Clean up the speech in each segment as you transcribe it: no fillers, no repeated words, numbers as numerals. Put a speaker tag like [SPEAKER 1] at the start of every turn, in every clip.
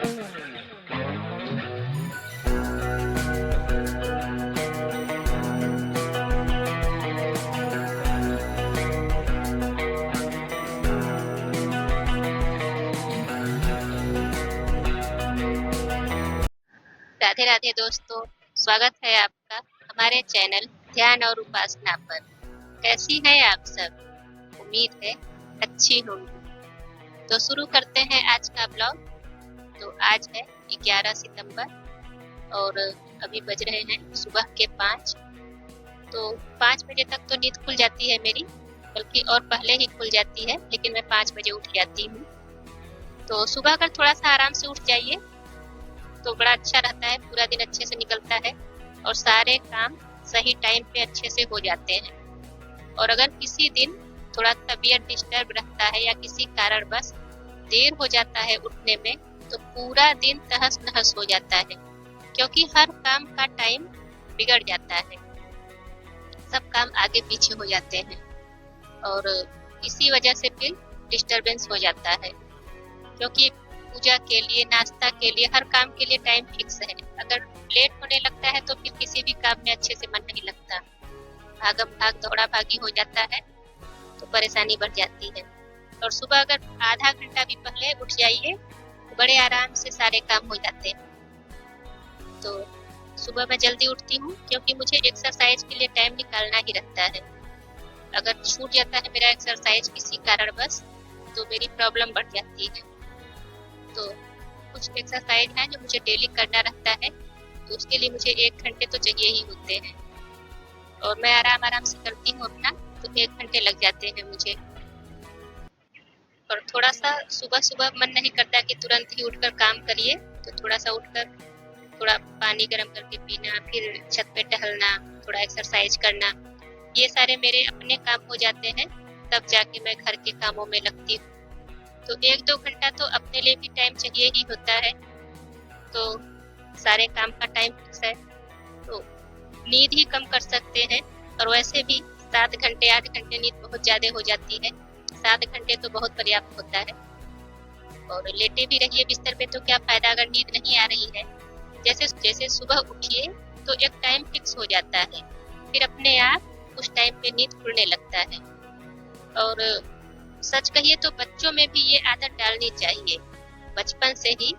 [SPEAKER 1] राधे राधे दोस्तों, स्वागत है आपका हमारे चैनल ध्यान और उपासना पर। कैसी हैं आप सब? उम्मीद है अच्छी होंगी। तो शुरू करते हैं आज का ब्लॉग। तो आज है 11 सितंबर और अभी बज रहे हैं सुबह के 5। तो 5 बजे तक तो नींद खुल जाती है मेरी, बल्कि और पहले ही खुल जाती है, लेकिन मैं 5 बजे उठ जाती हूँ। तो सुबह अगर थोड़ा सा आराम से उठ जाइए तो बड़ा अच्छा रहता है, पूरा दिन अच्छे से निकलता है और सारे काम सही टाइम पे अच्छे से हो जाते हैं। और अगर किसी दिन थोड़ा तबीयत डिस्टर्ब रहता है या किसी कारणवश देर हो जाता है उठने में, तो पूरा दिन तहस नहस हो जाता है, क्योंकि हर काम का टाइम बिगड़ जाता है, सब काम आगे पीछे हो जाते हैं और इसी वजह से फिर डिस्टर्बेंस हो जाता है। क्योंकि पूजा के लिए, नाश्ता के लिए, हर काम के लिए टाइम फिक्स है। अगर लेट होने लगता है तो फिर किसी भी काम में अच्छे से मन नहीं लगता, भागम भाग दौड़ा भागी हो जाता है, तो परेशानी बढ़ जाती है। और सुबह अगर आधा घंटा भी पहले उठ जाइए तो बड़े आराम से सारे काम हो जाते हैं। तो सुबह मैं जल्दी उठती हूँ क्योंकि मुझे एक्सरसाइज के लिए टाइम निकालना ही रहता है। अगर छूट जाता है मेरा एक्सरसाइज किसी कारणवश तो मेरी प्रॉब्लम बढ़ जाती है। तो कुछ एक्सरसाइज है जो मुझे डेली करना रहता है, तो उसके लिए मुझे 1 घंटे तो चाहिए ही होते हैं और मैं आराम से करती हूँ अपना, तो 1 घंटे लग जाते हैं मुझे। और थोड़ा सा सुबह सुबह मन नहीं करता कि तुरंत ही उठकर काम करिए, तो थोड़ा सा उठकर थोड़ा पानी गर्म करके पीना, फिर छत पे टहलना, थोड़ा एक्सरसाइज करना, ये सारे मेरे अपने काम हो जाते हैं, तब जाके मैं घर के कामों में लगती हूँ। तो 1-2 घंटा तो अपने लिए भी टाइम चाहिए ही होता है। तो सारे काम का टाइम फिक्स है, तो नींद ही कम कर सकते हैं। और वैसे भी 7 घंटे 8 घंटे नींद बहुत ज़्यादा हो जाती है, 7 घंटे तो बहुत पर्याप्त होता है। और लेटे भी रहिए बिस्तर पे तो क्या फ़ायदा अगर नींद नहीं आ रही है। जैसे जैसे सुबह उठिए तो एक टाइम फिक्स हो जाता है, फिर अपने आप उस टाइम पे नींद खुलने लगता है। और सच कहिए तो बच्चों में भी ये आदत डालनी चाहिए, बचपन से ही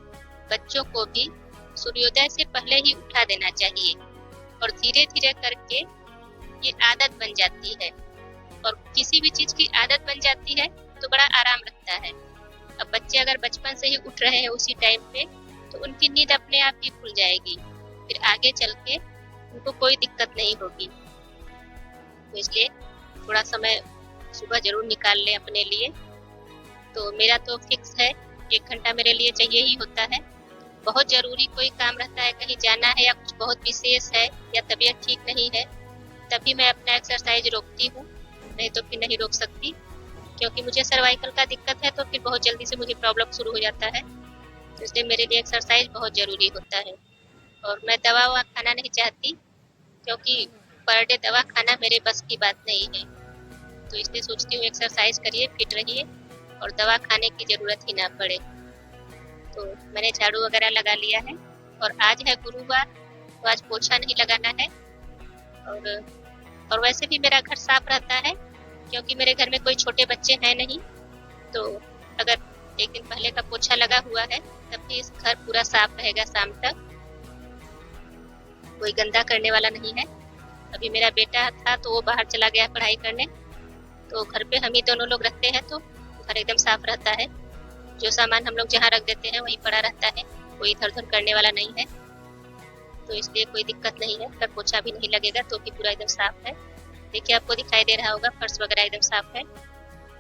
[SPEAKER 1] बच्चों को भी सूर्योदय से पहले ही उठा देना चाहिए और धीरे धीरे करके ये आदत बन जाती है। और किसी भी चीज की आदत बन जाती है तो बड़ा आराम लगता है। अब बच्चे अगर बचपन से ही उठ रहे हैं उसी टाइम पे, तो उनकी नींद अपने आप ही खुल जाएगी, फिर आगे चल के उनको कोई दिक्कत नहीं होगी। तो इसलिए थोड़ा समय सुबह जरूर निकाल लें अपने लिए। तो मेरा तो फिक्स है, 1 घंटा मेरे लिए चाहिए ही होता है। बहुत ज़रूरी कोई काम रहता है, कहीं जाना है या कुछ बहुत विशेष है या तबीयत ठीक नहीं है, तभी मैं अपना एक्सरसाइज रोकती हूँ, नहीं तो फिर नहीं रोक सकती। क्योंकि मुझे सर्वाइकल का दिक्कत है तो फिर बहुत जल्दी से मुझे प्रॉब्लम शुरू हो जाता है, तो इसलिए मेरे लिए एक्सरसाइज बहुत ज़रूरी होता है। और मैं दवा ववा खाना नहीं चाहती, क्योंकि पर डे दवा खाना मेरे बस की बात नहीं है। तो इसलिए सोचती हूँ एक्सरसाइज करिए, फिट रहिए और दवा खाने की ज़रूरत ही ना पड़े। तो मैंने झाड़ू वगैरह लगा लिया है और आज है गुरुवार, तो आज पोछा नहीं लगाना है। और वैसे भी मेरा घर साफ रहता है, क्योंकि मेरे घर में कोई छोटे बच्चे हैं नहीं। तो अगर 1 दिन पहले का पोछा लगा हुआ है तब भी इस घर पूरा साफ रहेगा शाम तक, कोई गंदा करने वाला नहीं है। अभी मेरा बेटा था तो वो बाहर चला गया पढ़ाई करने, तो घर पे हम ही दोनों लोग रहते हैं, तो घर एकदम साफ रहता है। जो सामान हम लोग जहाँ रख देते हैं वहीं पड़ा रहता है, कोई इधर उधर करने वाला नहीं है, तो इसलिए कोई दिक्कत नहीं है। घर पोछा भी नहीं लगेगा तो भी पूरा एकदम साफ है। देखिए आपको दिखाई दे रहा होगा, फर्श वगैरह एकदम साफ है।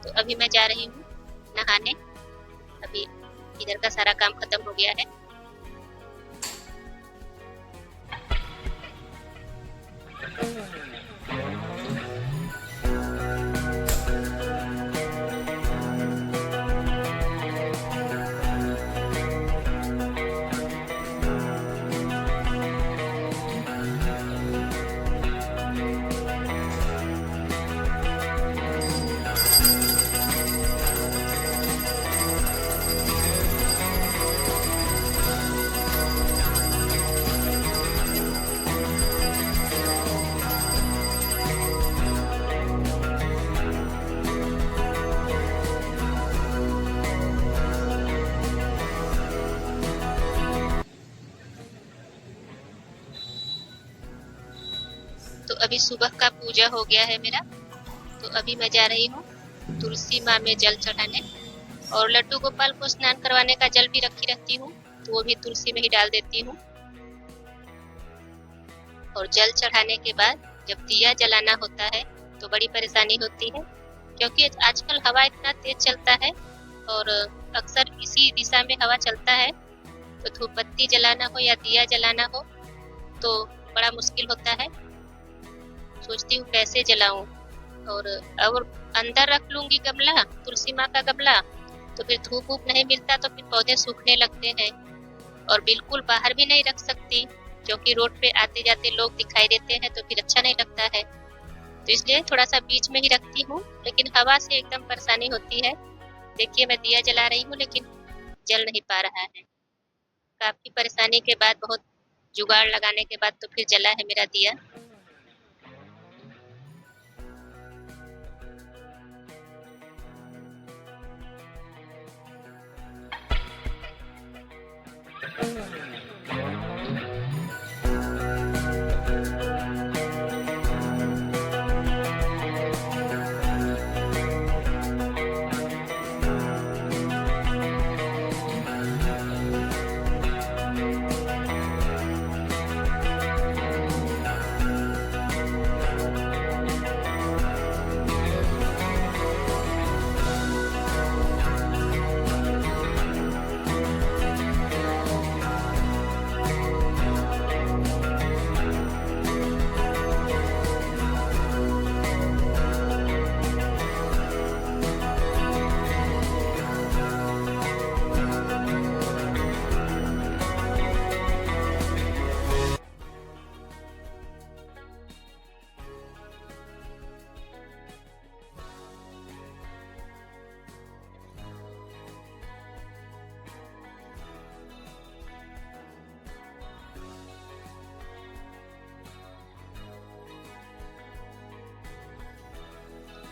[SPEAKER 1] तो अभी मैं जा रही हूँ नहाने, अभी इधर का सारा काम खत्म हो गया है। अभी सुबह का पूजा हो गया है मेरा, तो अभी मैं जा रही हूँ तुलसी माँ में जल चढ़ाने। और लड्डू गोपाल को स्नान करवाने का जल भी रखी रहती हूँ, तो वो भी तुलसी में ही डाल देती हूँ। और जल चढ़ाने के बाद जब दिया जलाना होता है तो बड़ी परेशानी होती है, क्योंकि आजकल हवा इतना तेज चलता है और अक्सर इसी दिशा में हवा चलता है, तो धूपबत्ती जलाना हो या दिया जलाना हो तो बड़ा मुश्किल होता है। सोचती हूँ कैसे जलाऊं, और अंदर रख लूंगी गमला, तुलसी माँ का गमला, तो फिर धूप वूप नहीं मिलता, तो फिर पौधे सूखने लगते हैं। और बिल्कुल बाहर भी नहीं रख सकती, क्योंकि रोड पे आते जाते लोग दिखाई देते हैं, तो फिर अच्छा नहीं लगता है। तो इसलिए थोड़ा सा बीच में ही रखती हूँ, लेकिन हवा से एकदम परेशानी होती है। देखिए मैं दिया जला रही हूँ लेकिन जल नहीं पा रहा है। काफी परेशानी के बाद, बहुत जुगाड़ लगाने के बाद तो फिर जला है मेरा दिया।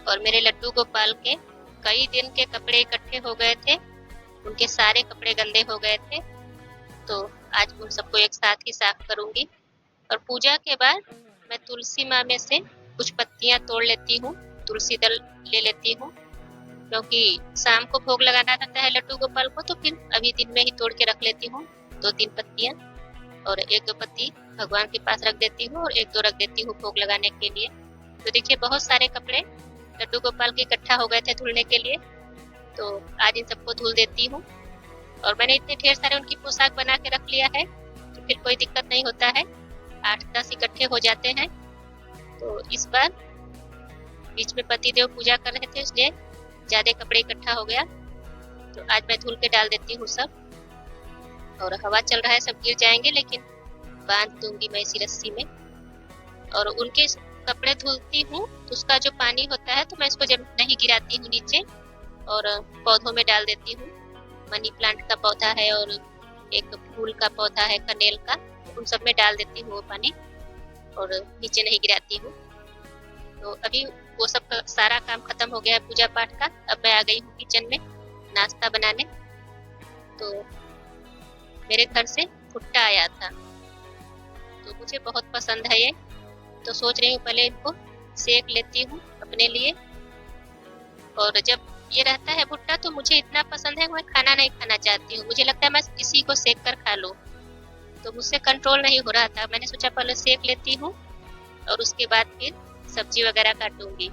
[SPEAKER 1] और मेरे लड्डू गोपाल के कई दिन के कपड़े इकट्ठे हो गए थे, उनके सारे कपड़े गंदे हो गए थे, तो आज उन सबको एक साथ ही साफ करूंगी। और पूजा के बाद मैं तुलसी माँ में से कुछ पत्तियां तोड़ लेती हूँ, तुलसी दल ले लेती हूँ, क्योंकि शाम को भोग लगाना रहता है लड्डू गोपाल को, तो फिर अभी दिन में ही तोड़ के रख लेती हूँ 2-3 पत्तियां, और 1-2 पत्ती भगवान के पास रख देती हूँ और 1-2 रख देती हूँ भोग लगाने के लिए। तो देखिए बहुत सारे कपड़े लड्डू गोपाल के इकट्ठा हो गए थे धुलने के लिए, तो आज इन सबको धुल देती हूँ। और मैंने इतने ढेर सारे उनकी पोशाक बना के रख लिया है, तो फिर कोई दिक्कत नहीं होता है, 8-10 इकट्ठे हो जाते हैं। तो इस बार बीच में पतिदेव पूजा कर रहे थे, इसलिए ज्यादा कपड़े इकट्ठा हो गया, तो आज मैं धुल के डाल देती हूँ सब। और हवा चल रहा है, सब गिर जाएंगे, लेकिन बांध दूंगी मैं इसी रस्सी में। और उनके कपड़े धुलती हूँ तो उसका जो पानी होता है, तो मैं इसको जब नहीं गिराती हूँ नीचे, और पौधों में डाल देती हूँ। मनी प्लांट का पौधा है और एक फूल का पौधा है कनेल का, उन सब में डाल देती हूँ वो पानी, और नीचे नहीं गिराती हूँ। तो अभी वो सब का सारा काम खत्म हो गया है पूजा पाठ का। अब मैं आ गई हूँ किचन में नाश्ता बनाने। तो मेरे घर से भुट्टा आया था, तो मुझे बहुत पसंद है ये, तो सोच रही हूँ पहले इनको सेक लेती हूँ अपने लिए। और जब ये रहता है भुट्टा तो मुझे इतना पसंद है, मैं खाना नहीं खाना चाहती हूँ, मुझे लगता है मैं इसी को सेक कर खा लूँ, तो मुझसे कंट्रोल नहीं हो रहा था। मैंने सोचा पहले सेक लेती हूँ और उसके बाद फिर सब्जी वगैरह काटूंगी।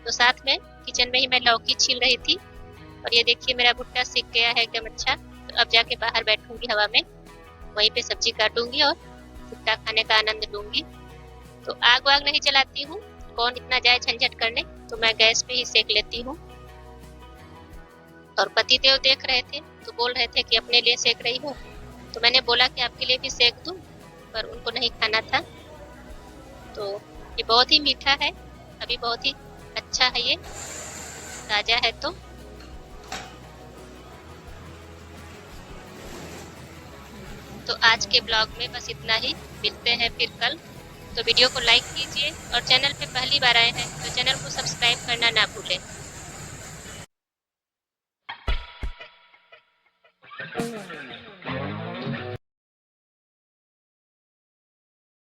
[SPEAKER 1] तो साथ में किचन में ही मैं लौकी छील रही थी, और ये देखिए मेरा भुट्टा सीख गया है एकदम अच्छा। तो अब जाके बाहर बैठूंगी हवा में, वहीं पे सब्जी काटूंगी और भुट्टा खाने का आनंद लूंगी। तो आग वाग नहीं जलाती हूँ, कौन इतना जाए झंझट करने, तो मैं गैस पे ही सेक लेती हूँ। और पतिदेव देख रहे थे तो बोल रहे थे कि अपने लिए सेक रही हो, तो मैंने बोला कि आपके लिए भी सेक दूं, पर उनको नहीं खाना था। तो ये बहुत ही मीठा है, अभी बहुत ही अच्छा है, ये ताजा है। तो आज के ब्लॉग में बस इतना ही, मिलते हैं फिर कल। तो वीडियो को लाइक कीजिए, और चैनल पे पहली बार आए हैं तो चैनल को सब्सक्राइब करना ना भूलें।